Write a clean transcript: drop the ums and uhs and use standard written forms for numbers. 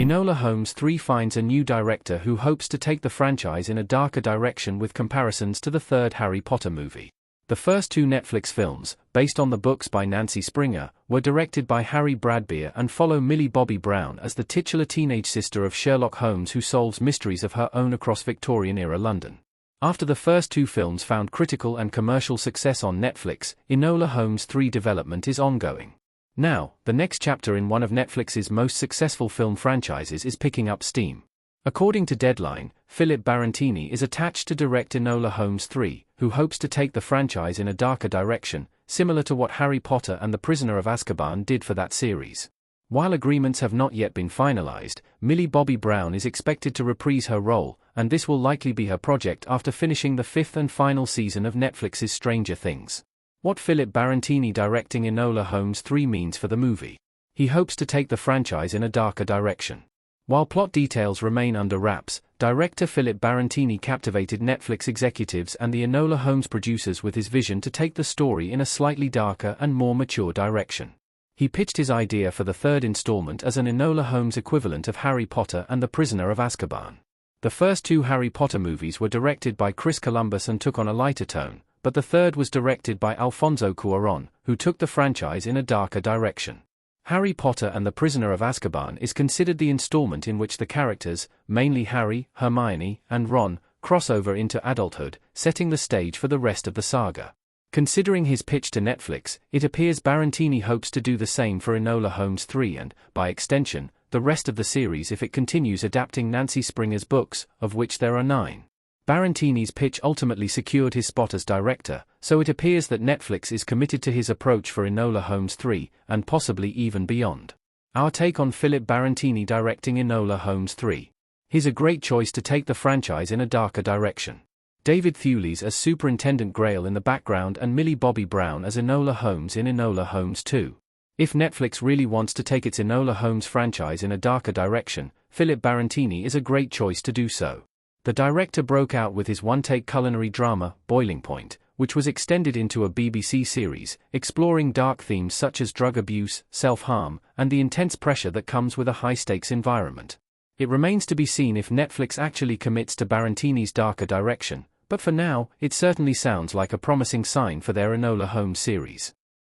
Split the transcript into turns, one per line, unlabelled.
Enola Holmes 3 finds a new director who hopes to take the franchise in a darker direction with comparisons to the third Harry Potter movie. The first two Netflix films, based on the books by Nancy Springer, were directed by Harry Bradbeer and follow Millie Bobby Brown as the titular teenage sister of Sherlock Holmes who solves mysteries of her own across Victorian-era London. After the first two films found critical and commercial success on Netflix, Enola Holmes 3 development is ongoing. Now, the next chapter in one of Netflix's most successful film franchises is picking up steam. According to Deadline, Philip Barantini is attached to direct Enola Holmes 3, who hopes to take the franchise in a darker direction, similar to what Harry Potter and the Prisoner of Azkaban did for that series. While agreements have not yet been finalized, Millie Bobby Brown is expected to reprise her role, and this will likely be her project after finishing the fifth and final season of Netflix's Stranger Things. What Philip Barantini directing Enola Holmes 3 means for the movie. He hopes to take the franchise in a darker direction. While plot details remain under wraps, director Philip Barantini captivated Netflix executives and the Enola Holmes producers with his vision to take the story in a slightly darker and more mature direction. He pitched his idea for the third installment as an Enola Holmes equivalent of Harry Potter and the Prisoner of Azkaban. The first two Harry Potter movies were directed by Chris Columbus and took on a lighter tone, but the third was directed by Alfonso Cuarón, who took the franchise in a darker direction. Harry Potter and the Prisoner of Azkaban is considered the installment in which the characters, mainly Harry, Hermione, and Ron, cross over into adulthood, setting the stage for the rest of the saga. Considering his pitch to Netflix, it appears Barantini hopes to do the same for Enola Holmes 3 and, by extension, the rest of the series if it continues adapting Nancy Springer's books, of which there are 9. Barantini's pitch ultimately secured his spot as director, so it appears that Netflix is committed to his approach for Enola Holmes 3, and possibly even beyond. Our take on Philip Barantini directing Enola Holmes 3. He's a great choice to take the franchise in a darker direction. David Thewlis as Superintendent Grail in the background and Millie Bobby Brown as Enola Holmes in Enola Holmes 2. If Netflix really wants to take its Enola Holmes franchise in a darker direction, Philip Barantini is a great choice to do so. The director broke out with his one-take culinary drama, Boiling Point, which was extended into a BBC series, exploring dark themes such as drug abuse, self-harm, and the intense pressure that comes with a high-stakes environment. It remains to be seen if Netflix actually commits to Barantini's darker direction, but for now, it certainly sounds like a promising sign for their Enola Holmes series.